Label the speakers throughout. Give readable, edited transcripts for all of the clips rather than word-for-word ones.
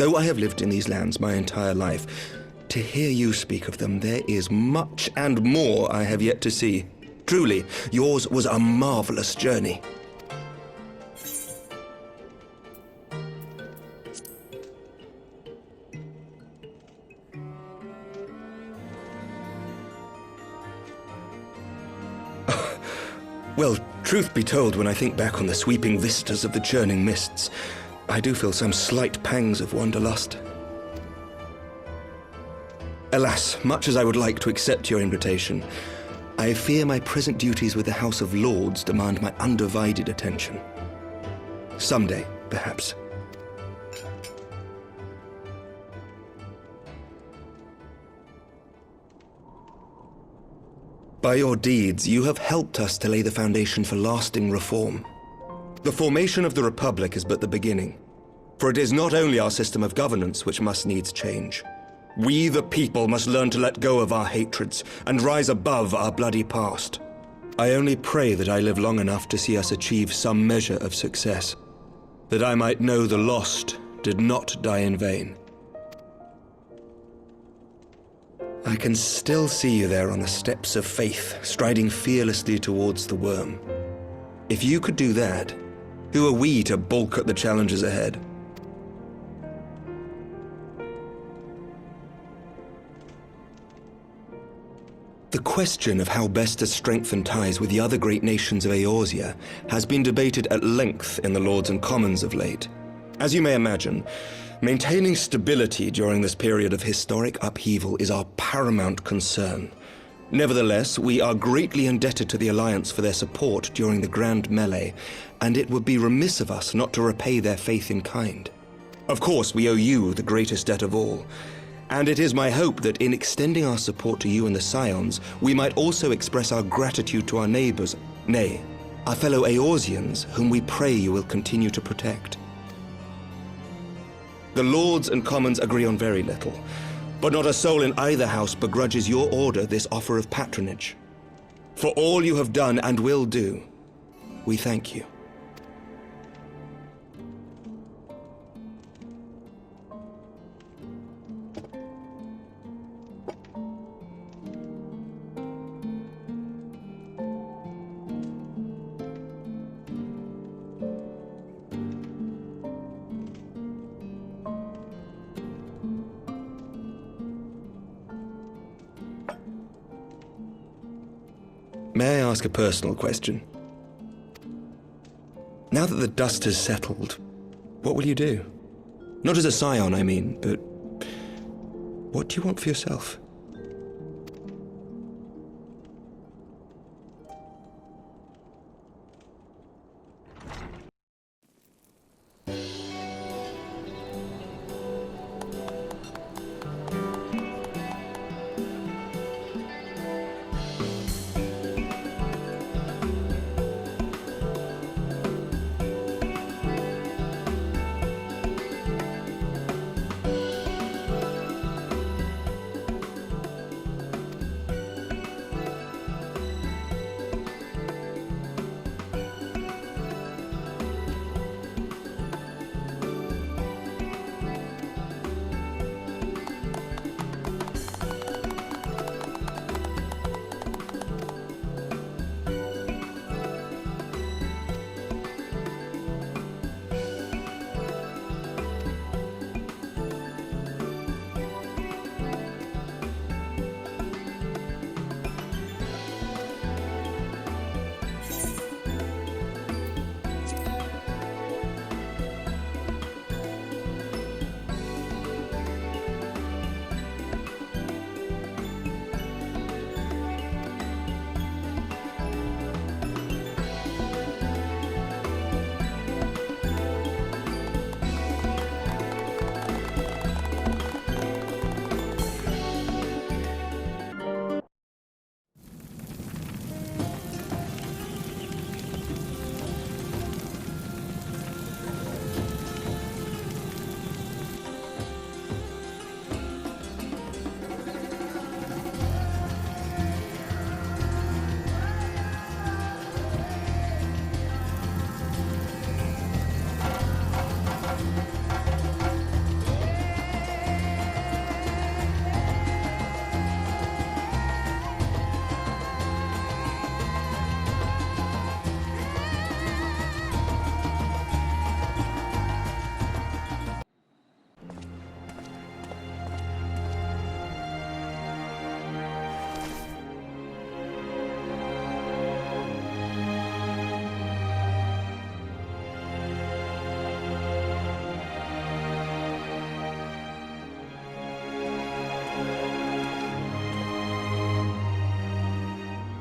Speaker 1: Though I have lived in these lands my entire life, to hear you speak of them, there is much and more I have yet to see. Truly, yours was a marvelous journey. Well, truth be told, when I think back on the sweeping vistas of the churning mists, I do feel some slight pangs of wanderlust. Alas, much as I would like to accept your invitation, I fear my present duties with the House of Lords demand my undivided attention. Someday, perhaps. By your deeds, you have helped us to lay the foundation for lasting reform. The formation of the Republic is but the beginning, for it is not only our system of governance which must needs change. We, the people, must learn to let go of our hatreds and rise above our bloody past. I only pray that I live long enough to see us achieve some measure of success, that I might know the lost did not die in vain. I can still see you there on the steps of faith, striding fearlessly towards the worm. If you could do that, who are we to balk at the challenges ahead? The question of how best to strengthen ties with the other great nations of Eorzea has been debated at length in the Lords and Commons of late. As you may imagine, maintaining stability during this period of historic upheaval is our paramount concern. Nevertheless, we are greatly indebted to the Alliance for their support during the Grand Melee, and it would be remiss of us not to repay their faith in kind. Of course, we owe you the greatest debt of all, and it is my hope that in extending our support to you and the Scions, we might also express our gratitude to our neighbors, nay, our fellow Eorzeans, whom we pray you will continue to protect. The Lords and Commons agree on very little, but not a soul in either house begrudges your order this offer of patronage. For all you have done and will do, we thank you. May I ask a personal question? Now that the dust has settled, what will you do? Not as a scion, I mean, but what do you want for yourself?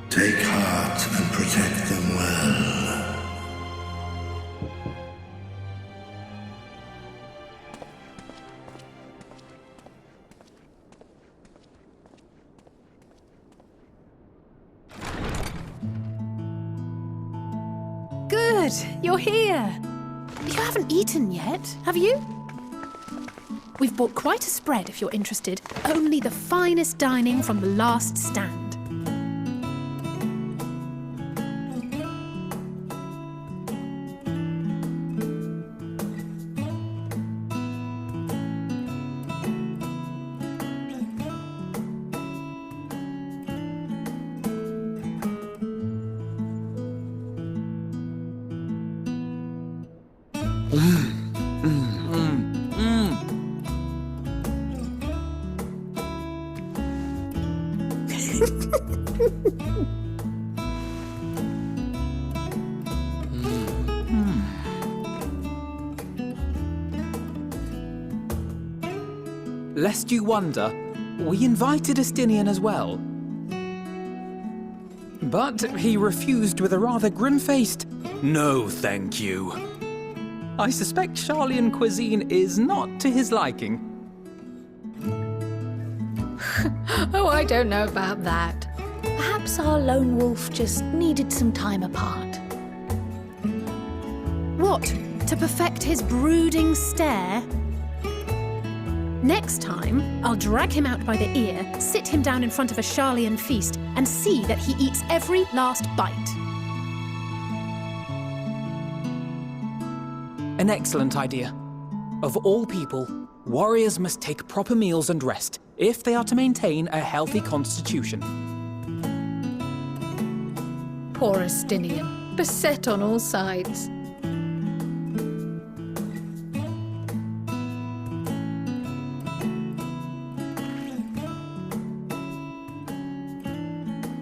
Speaker 2: Take heart and protect them well.
Speaker 3: Good, you're here. You haven't eaten yet, have you? We've bought quite a spread if you're interested. Only the finest dining from the last stand.
Speaker 4: Lest you wonder, we invited Estinian as well. But he refused with a rather grim-faced, "No, thank you." I suspect Charlian cuisine is not to his liking.
Speaker 5: Oh, I don't know about that. Perhaps our lone wolf just needed some time apart.
Speaker 3: What? To perfect his brooding stare? Next time, I'll drag him out by the ear, sit him down in front of a Charlian feast, and see that he eats every last bite.
Speaker 4: An excellent idea. Of all people, warriors must take proper meals and rest if they are to maintain a healthy constitution.
Speaker 5: Poor Estinian, beset on all sides.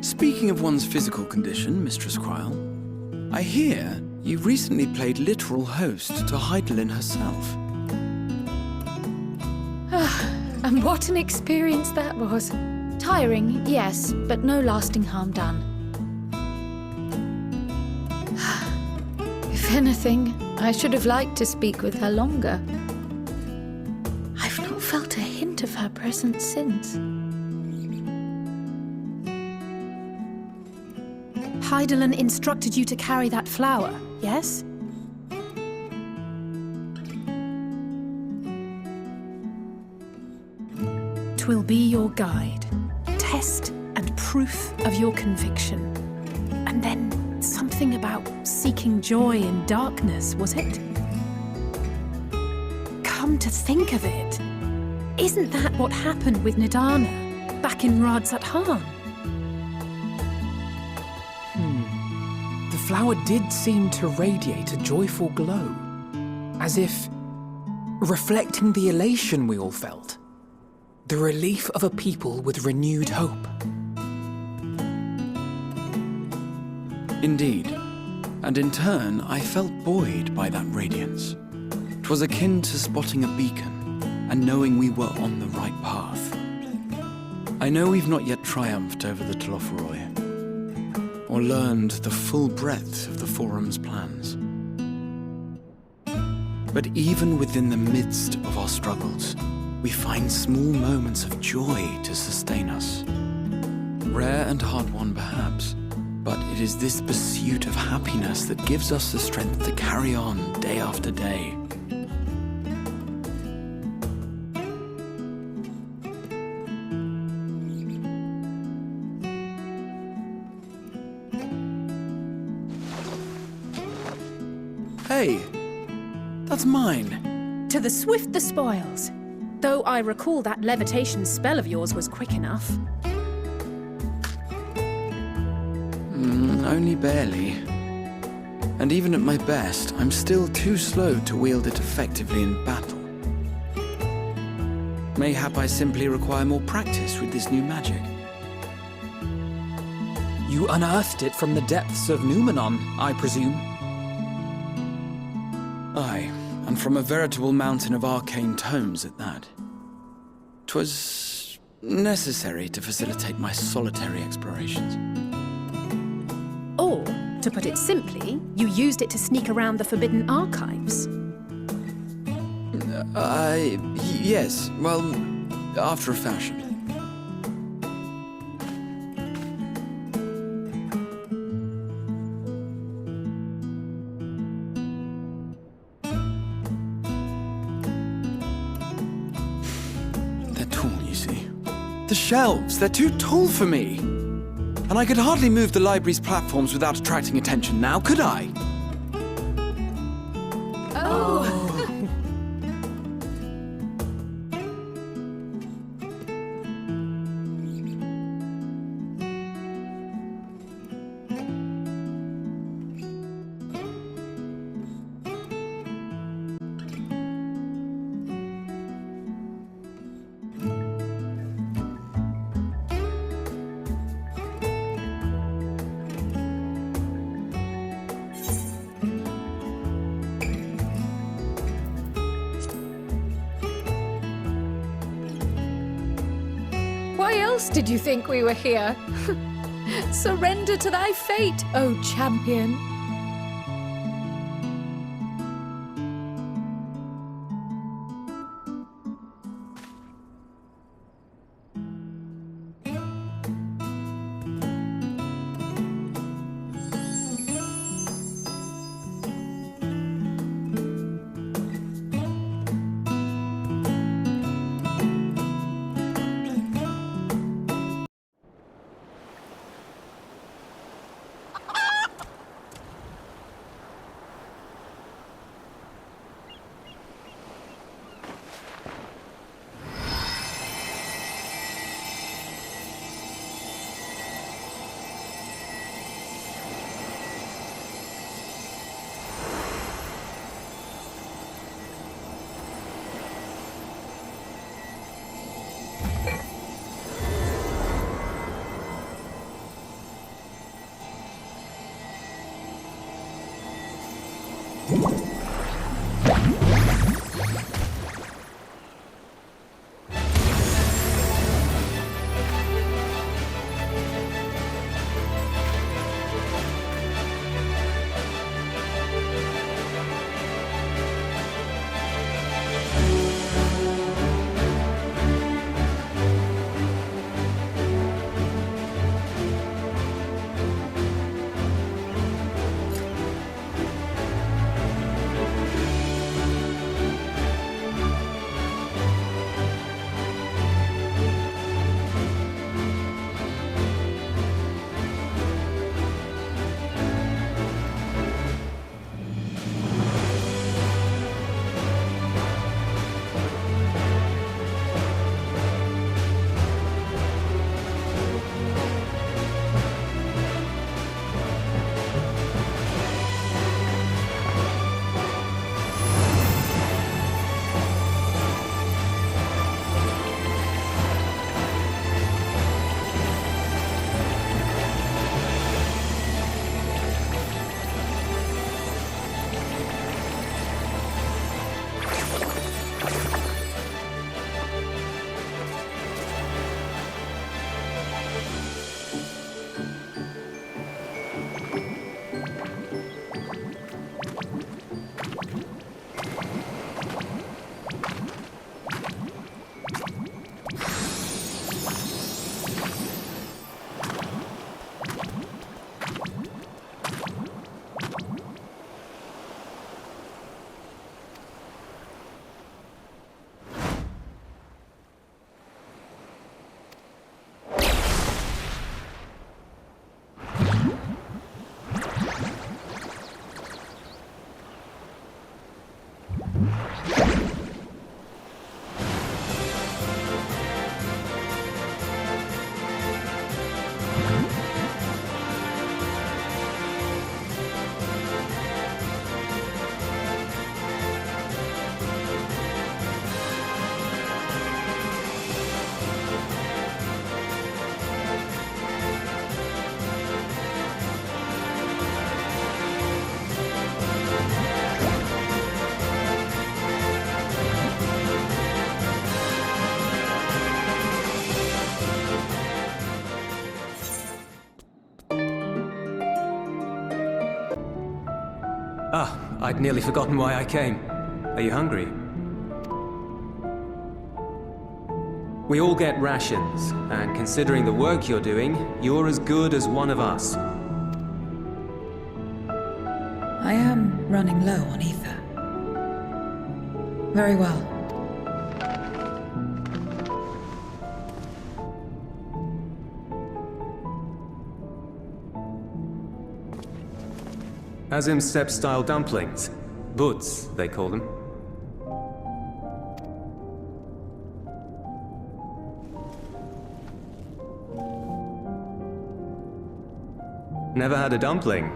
Speaker 6: Speaking of one's physical condition, Mistress Cryle, I hear you recently played literal host to Heidelin herself.
Speaker 5: And what an experience that was. Tiring, yes, but no lasting harm done. If anything, I should have liked to speak with her longer. I've not felt a hint of her presence since.
Speaker 3: Heidelin instructed you to carry that flower, yes? Twill be your guide, test and proof of your conviction. And then something about seeking joy in darkness, was it? Come to think of it, isn't that what happened with Nidana back in Radzat-Han?
Speaker 4: The flower did seem to radiate a joyful glow, as if reflecting the elation we all felt, the relief of a people with renewed hope.
Speaker 6: Indeed, and in turn, I felt buoyed by that radiance. 'Twas akin to spotting a beacon and knowing we were on the right path. I know we've not yet triumphed over the Telophoroi, or learned the full breadth of the Forum's plans. But even within the midst of our struggles, we find small moments of joy to sustain us. Rare and hard-won perhaps, but it is this pursuit of happiness that gives us the strength to carry on day after day. Hey, that's mine.
Speaker 3: To the swift the spoils. Though I recall that levitation spell of yours was quick enough.
Speaker 6: Only barely. And even at my best, I'm still too slow to wield it effectively in battle. Mayhap I simply require more practice with this new magic.
Speaker 4: You unearthed it from the depths of Numenon, I presume?
Speaker 6: Aye, and from a veritable mountain of arcane tomes at that. 'Twas necessary to facilitate my solitary explorations.
Speaker 3: Or, to put it simply, you used it to sneak around the forbidden archives.
Speaker 6: Yes, well, after a fashion. They're tall, you see. The shelves, they're too tall for me. And I could hardly move the library's platforms without attracting attention now, could I?
Speaker 5: Why else did you think we were here? Surrender to thy fate, O champion.
Speaker 7: I'd nearly forgotten why I came. Are you hungry? We all get rations, and considering the work you're doing, you're as good as one of us.
Speaker 8: I am running low on ether. Very well.
Speaker 7: Azim Steppe-style dumplings. Buuz, they call them. Never had a dumpling?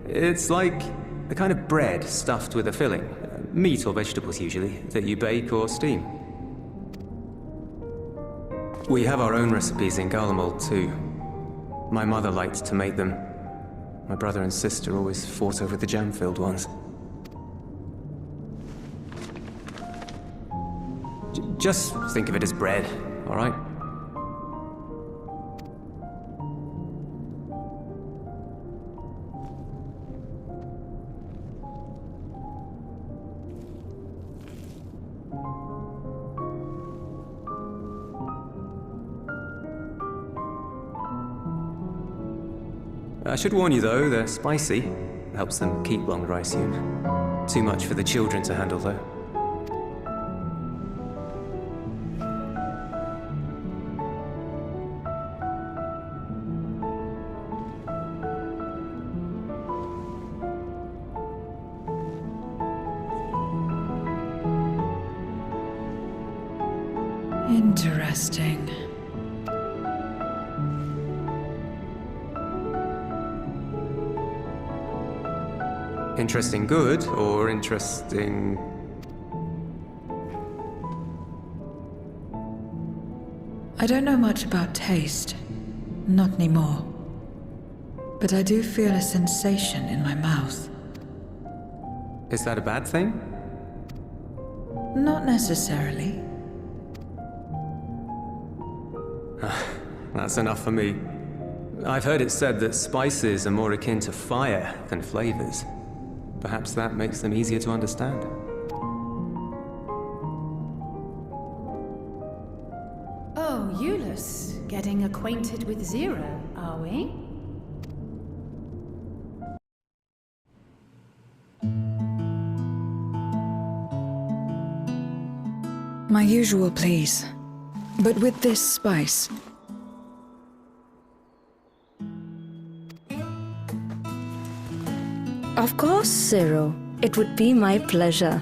Speaker 7: It's like a kind of bread stuffed with a filling. Meat or vegetables usually, that you bake or steam. We have our own recipes in Garlemald too. My mother liked to make them. My brother and sister always fought over the jam-filled ones. Just think of it as bread, all right? I should warn you though, they're spicy. Helps them keep longer, I assume. Too much for the children to handle though.
Speaker 8: Interesting.
Speaker 7: Interesting good, or interesting...
Speaker 8: I don't know much about taste. Not anymore. But I do feel a sensation in my mouth.
Speaker 7: Is that a bad thing?
Speaker 8: Not necessarily.
Speaker 7: That's enough for me. I've heard it said that spices are more akin to fire than flavors. Perhaps that makes them easier to understand.
Speaker 3: Oh, Euless, getting acquainted with Zero, are we?
Speaker 8: My usual, please. But with this spice.
Speaker 9: Of course, Zero. It would be my pleasure.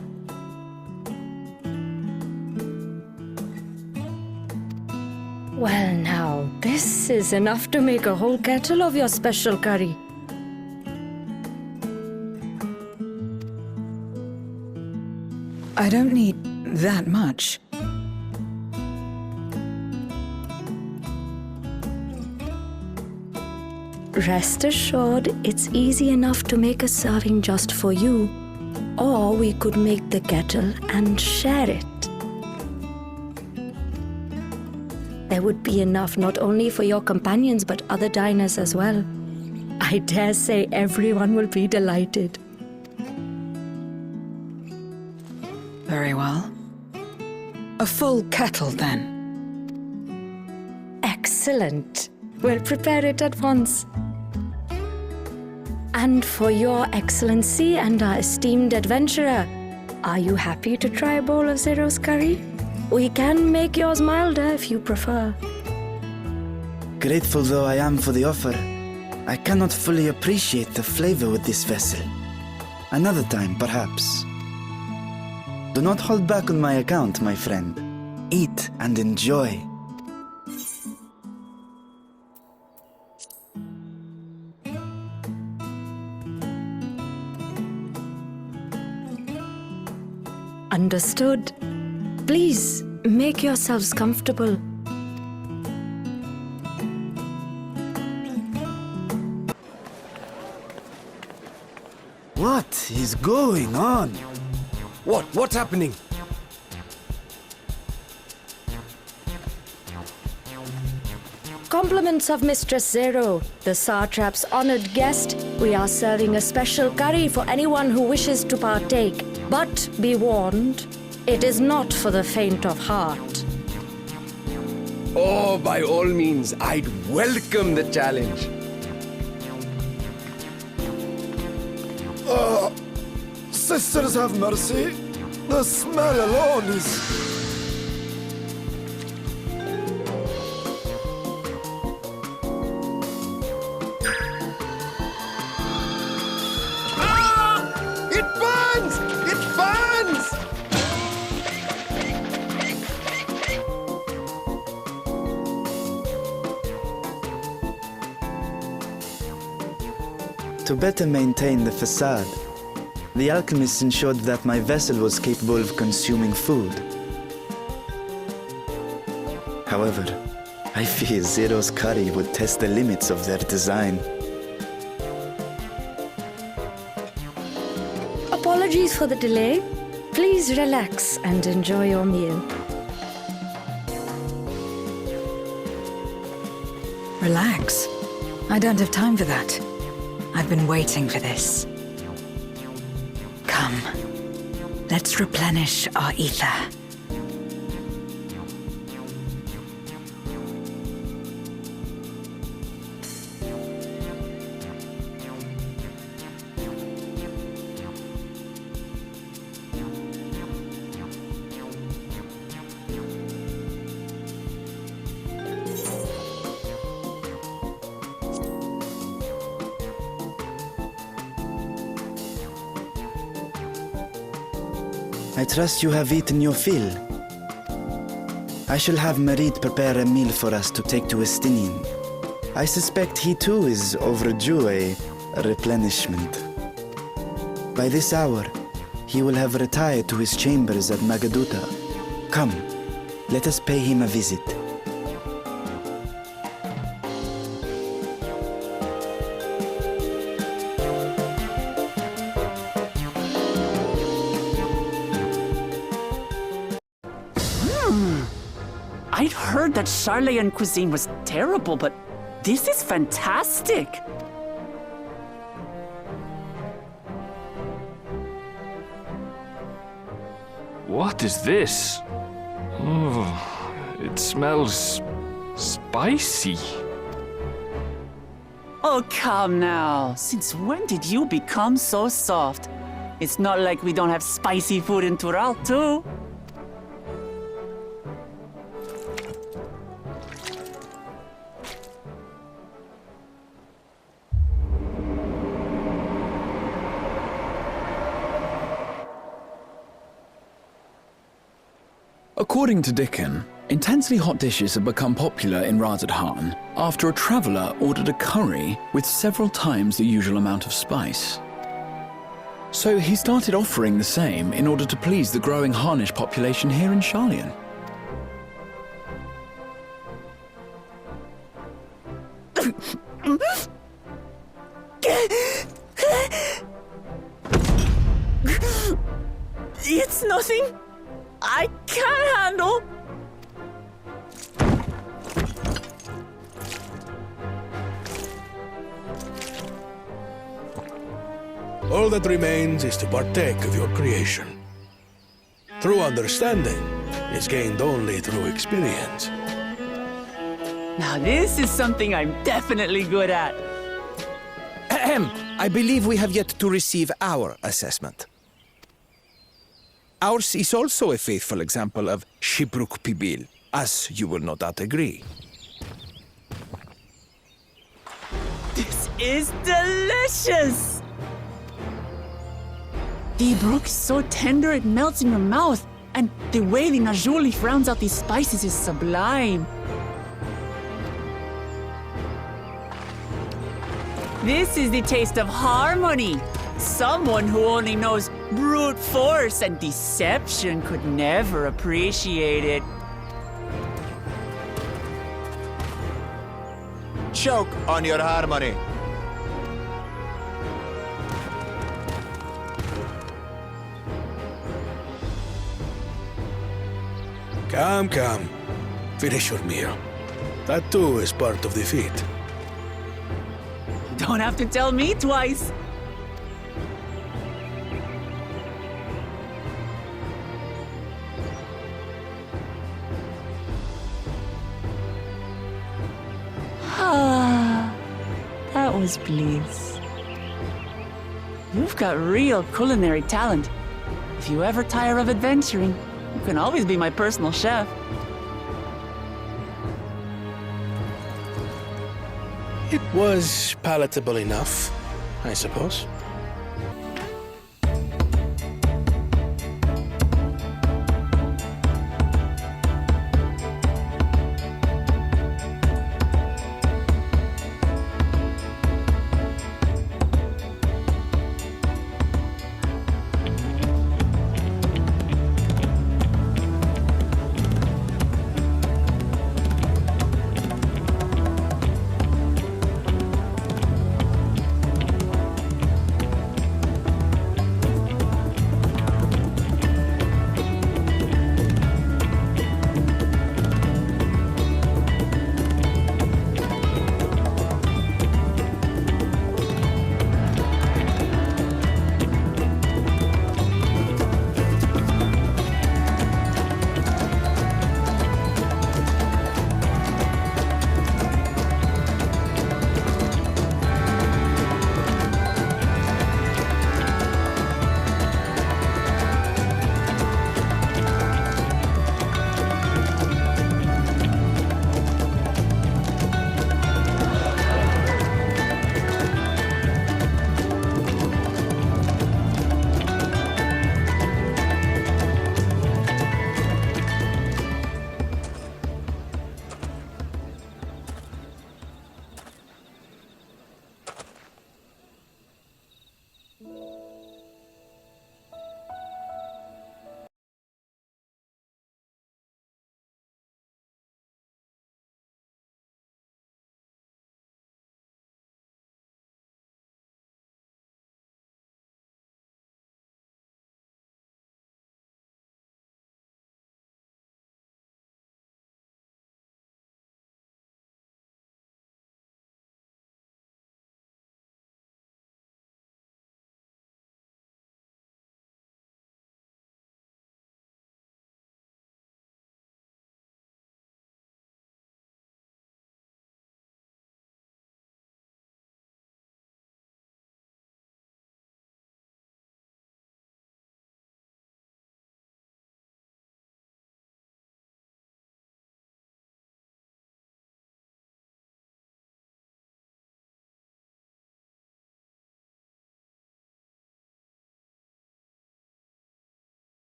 Speaker 9: Well now, this is enough to make a whole kettle of your special curry.
Speaker 8: I don't need that much.
Speaker 9: Rest assured, it's easy enough to make a serving just for you. Or we could make the kettle and share it. There would be enough not only for your companions but other diners as well. I dare say everyone will be delighted.
Speaker 8: Very well. A full kettle, then.
Speaker 9: Excellent. We'll prepare it at once. And for your excellency and our esteemed adventurer, are you happy to try a bowl of Zero's curry? We can make yours milder if you prefer.
Speaker 10: Grateful though I am for the offer, I cannot fully appreciate the flavor with this vessel. Another time, perhaps. Do not hold back on my account, my friend. Eat and enjoy.
Speaker 9: Understood. Please, make yourselves comfortable.
Speaker 10: What is going on?
Speaker 11: What's happening?
Speaker 9: Compliments of Mistress Zero, the Satrap's honored guest. We are serving a special curry for anyone who wishes to partake. But be warned, it is not for the faint of heart.
Speaker 11: Oh, by all means, I'd welcome the challenge.
Speaker 2: Sisters have mercy. The smell alone is...
Speaker 11: It burns! It burns!
Speaker 10: To better maintain the facade, the alchemists ensured that my vessel was capable of consuming food. However, I fear Zero's curry would test the limits of their design.
Speaker 9: Apologies for the delay. Please relax and enjoy your meal.
Speaker 8: Relax. I don't have time for that. I've been waiting for this. Come, let's replenish our ether.
Speaker 10: I trust you have eaten your fill. I shall have Marit prepare a meal for us to take to Estinian. I suspect he too is overdue a replenishment. By this hour, he will have retired to his chambers at Magaduta. Come, let us pay him a visit.
Speaker 12: I'd heard that Charlayan cuisine was terrible, but this is fantastic.
Speaker 13: What is this? Oh, it smells spicy.
Speaker 12: Oh, come now. Since when did you become so soft? It's not like we don't have spicy food in Tural, too.
Speaker 6: According to Dickon, intensely hot dishes have become popular in Razadhan after a traveller ordered a curry with several times the usual amount of spice. So he started offering the same in order to please the growing Harnish population here in Charlayan.
Speaker 12: It's nothing I can't handle.
Speaker 14: All that remains is to partake of your creation. True understanding is gained only through experience.
Speaker 12: Now this is something I'm definitely good at.
Speaker 11: Ahem. I believe we have yet to receive our assessment. Ours is also a faithful example of Shibruk Pibil, as you will no doubt agree.
Speaker 12: This is delicious! The brook is so tender it melts in your mouth, and the way the Najuli rounds out these spices is sublime. This is the taste of harmony. Someone who only knows brute force and deception could never appreciate it.
Speaker 15: Choke on your harmony.
Speaker 14: Come, come. Finish your meal. That too is part of the feat.
Speaker 12: Don't have to tell me twice. Ah, that was bliss. You've got real culinary talent. If you ever tire of adventuring, you can always be my personal chef.
Speaker 14: It was palatable enough, I suppose.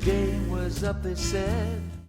Speaker 16: game was up, they said.